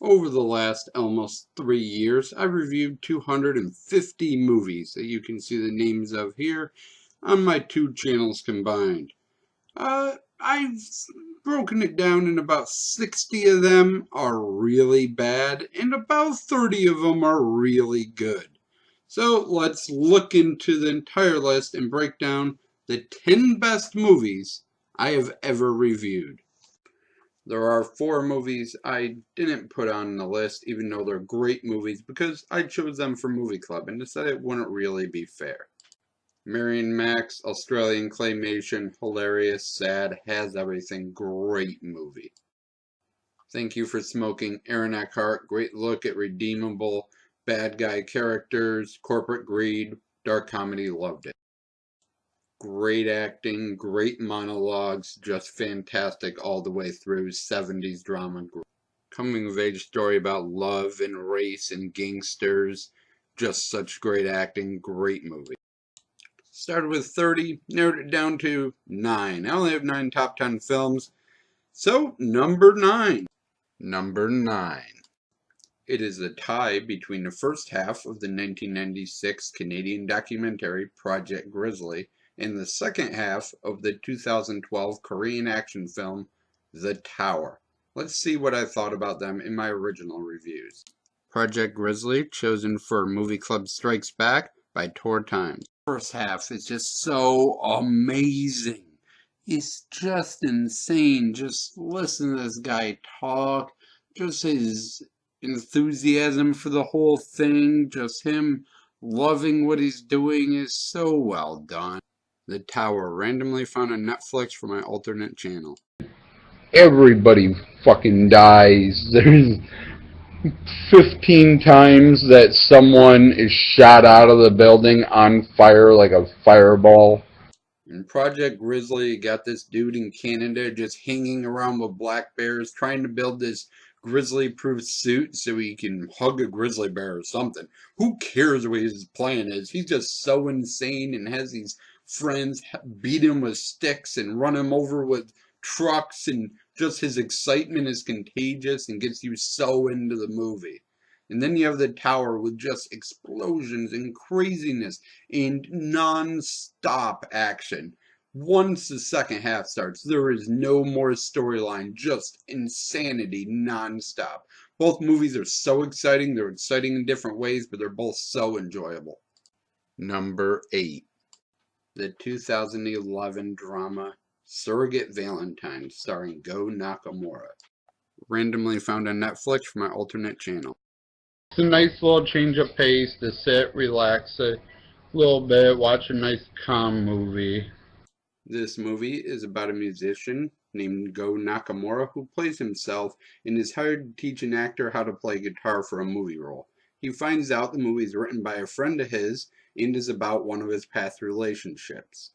Over the last almost 3 years, I've reviewed 250 movies that you can see the names of here on my two channels combined. I've broken it down in about 60 of them are really bad and about 30 of them are really good. So let's look into the entire list and break down the 10 best movies I have ever reviewed. There are 4 movies I didn't put on the list, even though they're great movies, because I chose them for Movie Club and decided it wouldn't really be fair. Marion Max, Australian claymation, hilarious, sad, has everything, great movie. Thank You for Smoking, Aaron Eckhart, great look at redeemable bad guy characters, corporate greed, dark comedy, loved it. Great acting, great monologues, just fantastic all the way through. 70s drama. Coming of age story about love and race and gangsters. Just such great acting, great movie. Started with 30, narrowed it down to 9. I only have 9 top 10 films. So, number 9. Number 9. It is a tie between the first half of the 1996 Canadian documentary Project Grizzly and the second half of the 2012 Korean action film The Tower. Let's see what I thought about them in my original reviews. Project Grizzly, chosen for Movie Club Strikes Back by Tor Times. First half is just so amazing. It's just insane. Just listen to this guy talk. Just his enthusiasm for the whole thing, just him loving what he's doing is so well done. The Tower, randomly found on Netflix for my alternate channel. Everybody fucking dies. There's 15 times that someone is shot out of the building on fire like a fireball. In Project Grizzly, you got this dude in Canada just hanging around with black bears, trying to build this grizzly-proof suit so he can hug a grizzly bear or something. Who cares what his plan is? He's just so insane and has these friends beat him with sticks and run him over with trucks, and just his excitement is contagious and gets you so into the movie. And then you have The Tower with just explosions and craziness and non-stop action. Once the second half starts, there is no more storyline, just insanity non-stop. Both movies are so exciting. They're exciting in different ways, but they're both so enjoyable. Number 8. The 2011 drama Surrogate Valentine, starring Go Nakamura. Randomly found on Netflix for my alternate channel. It's a nice little change of pace to sit, relax a little bit, watch a nice calm movie. This movie is about a musician named Go Nakamura who plays himself and is hired to teach an actor how to play guitar for a movie role. He finds out the movie is written by a friend of his and is about one of his past relationships.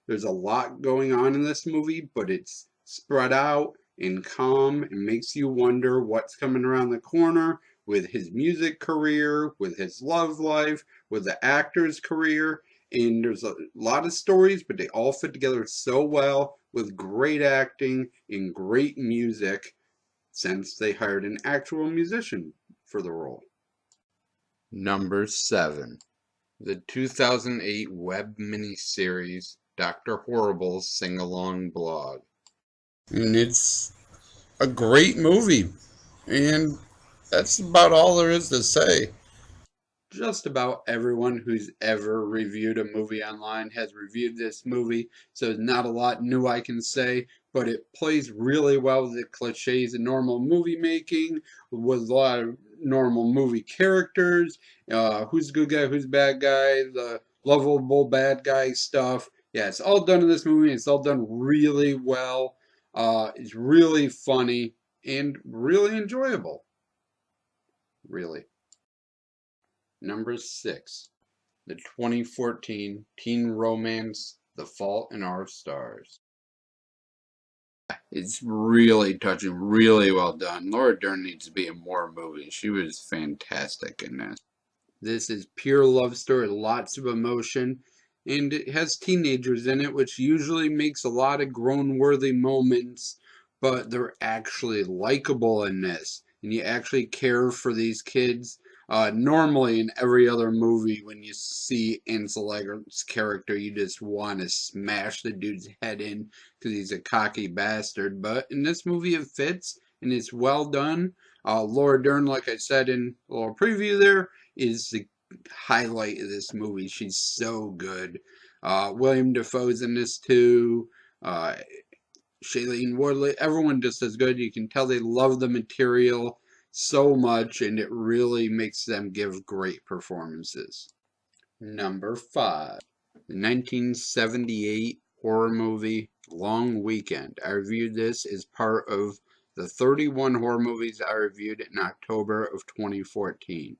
There's a lot going on in this movie, but it's spread out and calm and makes you wonder what's coming around the corner with his music career, with his love life, with the actor's career. And there's a lot of stories, but they all fit together so well with great acting and great music since they hired an actual musician for the role. Number 7. The 2008 web miniseries Dr. Horrible's Sing-Along Blog. And it's a great movie. And that's about all there is to say. Just about everyone who's ever reviewed a movie online has reviewed this movie, so there's not a lot new I can say, but it plays really well with the cliches of normal movie making, with a lot of normal movie characters, who's good guy, who's bad guy, the lovable bad guy stuff. Yeah, it's all done in this movie. It's all done really well. It's really funny and really enjoyable. Really. Number 6. The 2014 teen romance The Fault in Our Stars. It's really touching, really well done. Laura Dern needs to be in more movies. She was fantastic in this. This is pure love story, lots of emotion, and it has teenagers in it, which usually makes a lot of grown-worthy moments, but they're actually likable in this. and you actually care for these kids. Normally, in every other movie, when you see Ansel Elgort's character, you just want to smash the dude's head in because he's a cocky bastard. But in this movie, it fits and it's well done. Laura Dern, like I said in a little preview there, is the highlight of this movie. She's so good. William Dafoe's in this too. Uh, Shailene Woodley, everyone just as good. You can tell they love the material so much, and it really makes them give great performances. Number 5, the 1978 horror movie Long Weekend. I reviewed this as part of the 31 horror movies I reviewed in October of 2014.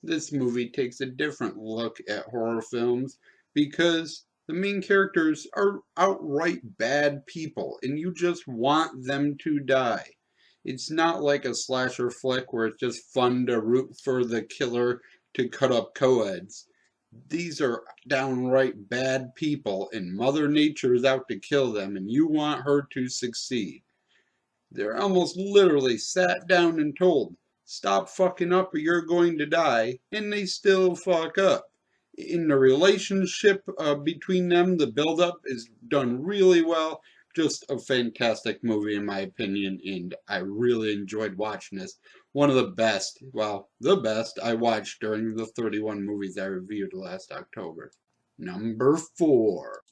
This movie takes a different look at horror films because the main characters are outright bad people and you just want them to die. It's not like a slasher flick where it's just fun to root for the killer to cut up co-eds. These are downright bad people and Mother Nature is out to kill them and you want her to succeed. They're almost literally sat down and told, stop fucking up or you're going to die, and they still fuck up. In the relationship between them, the build-up is done really well. Just a fantastic movie in my opinion, and I really enjoyed watching this. One of the best, well, the best I watched during the 31 movies I reviewed last October. Number 4,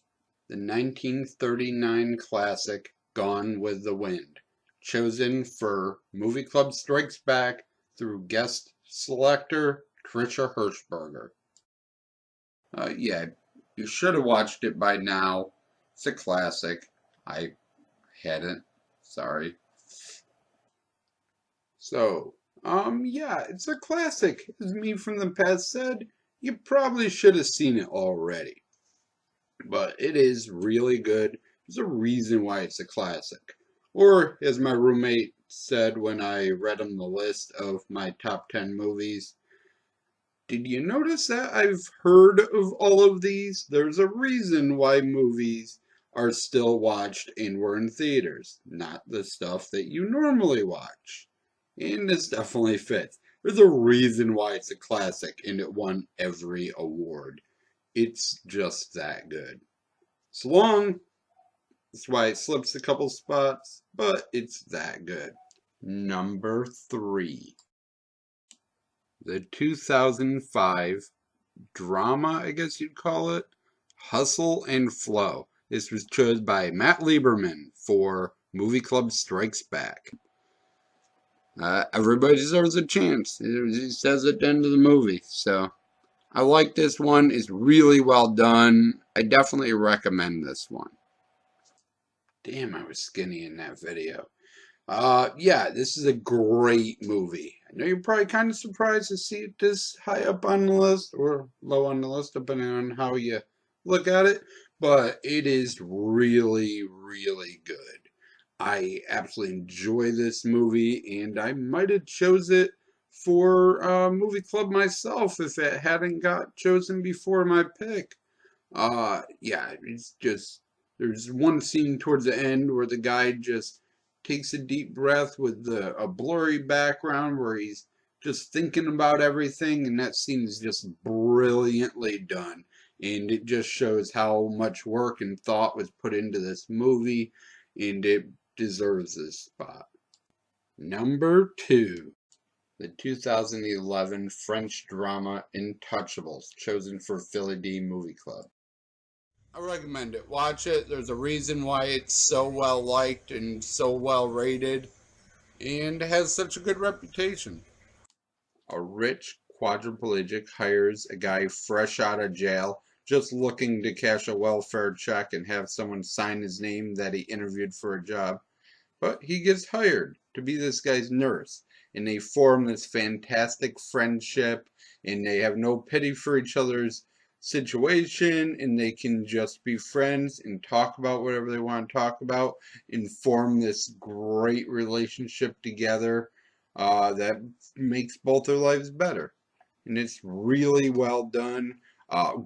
the 1939 classic Gone with the Wind, chosen for Movie Club Strikes Back through guest selector Tricia Hirschberger. Yeah, you should have watched it by now. It's a classic. I hadn't. Sorry. So, yeah, it's a classic. As me from the past said, you probably should have seen it already. But it is really good. There's a reason why it's a classic. Or, as my roommate said when I read him the list of my top 10 movies, did you notice that I've heard of all of these? There's a reason why movies are still watched and were in theaters, not the stuff that you normally watch. And this definitely fits. There's a reason why it's a classic and it won every award. It's just that good. It's long, that's why it slips a couple spots, but it's that good. Number 3, the 2005 drama, I guess you'd call it, Hustle and Flow. This was chosen by Matt Lieberman for Movie Club Strikes Back. Everybody deserves a chance. He says at the end of the movie, so I like this one. It's really well done. I definitely recommend this one. Damn, I was skinny in that video. Yeah, this is a great movie. I know you're probably kind of surprised to see it this high up on the list, or low on the list, depending on how you look at it, but it is really, really good. I absolutely enjoy this movie, and I might have chose it for Movie Club myself if it hadn't got chosen before my pick. Yeah, it's just, there's one scene towards the end where the guy just takes a deep breath with a blurry background where he's just thinking about everything, and that scene is just brilliantly done. And it just shows how much work and thought was put into this movie, and it deserves this spot. Number 2, the 2011 French drama Intouchables, chosen for Philly D Movie Club. I recommend it. Watch it. There's a reason why it's so well liked and so well rated and has such a good reputation. A rich quadriplegic hires a guy fresh out of jail just looking to cash a welfare check and have someone sign his name that he interviewed for a job. But he gets hired to be this guy's nurse, and they form this fantastic friendship, and they have no pity for each other's situation, and they can just be friends and talk about whatever they want to talk about and form this great relationship together that makes both their lives better. And it's really well done.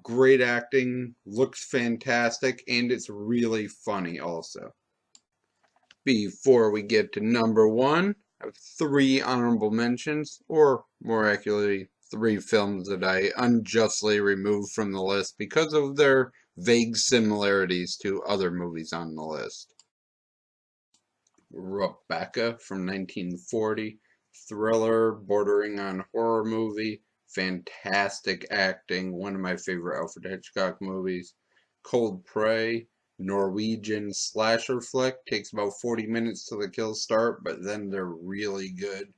Great acting, looks fantastic, and it's really funny also. Before we get to number one, I have three honorable mentions, or more accurately, three films that I unjustly removed from the list because of their vague similarities to other movies on the list. Rebecca from 1940, thriller bordering on horror movie, fantastic acting, one of my favorite Alfred Hitchcock movies. Cold Prey, Norwegian slasher flick, takes about 40 minutes till the kills start, but then they're really good.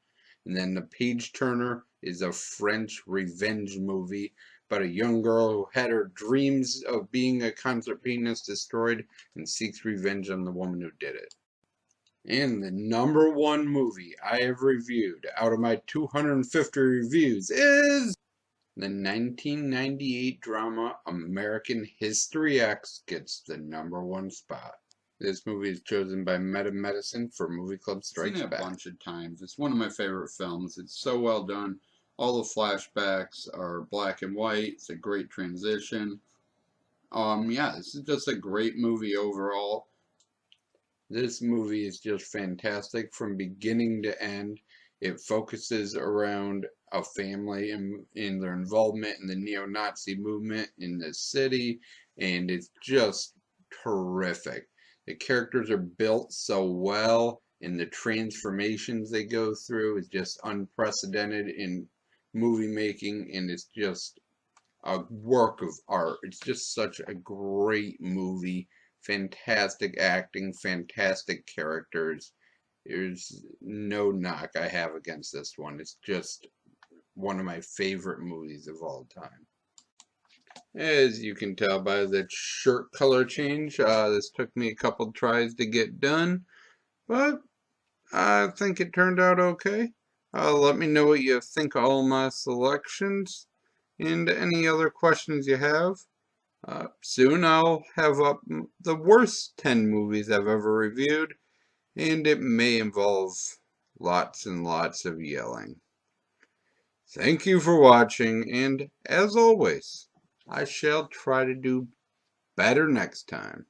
And then The Page Turner is a French revenge movie about a young girl who had her dreams of being a concert pianist destroyed and seeks revenge on the woman who did it. And the number one movie I have reviewed out of my 250 reviews is the 1998 drama American History X gets the number one spot. This movie is chosen by Meta Medicine for Movie Club Strikes Back. I've seen it a bunch of times. It's one of my favorite films. It's so well done. All the flashbacks are black and white. It's a great transition. Yeah, this is just a great movie overall. This movie is just fantastic from beginning to end. It focuses around a family and in their involvement in the neo-Nazi movement in the city, and it's just terrific. The characters are built so well, and the transformations they go through is just unprecedented in movie making, and it's just a work of art. It's just such a great movie. Fantastic acting, fantastic characters. There's no knock I have against this one. It's just one of my favorite movies of all time. As you can tell by the shirt color change, this took me a couple tries to get done, but I think it turned out okay. Let me know what you think of all my selections and any other questions you have. Soon I'll have up the worst 10 movies I've ever reviewed, and it may involve lots and lots of yelling. Thank you for watching, and as always, I shall try to do better next time.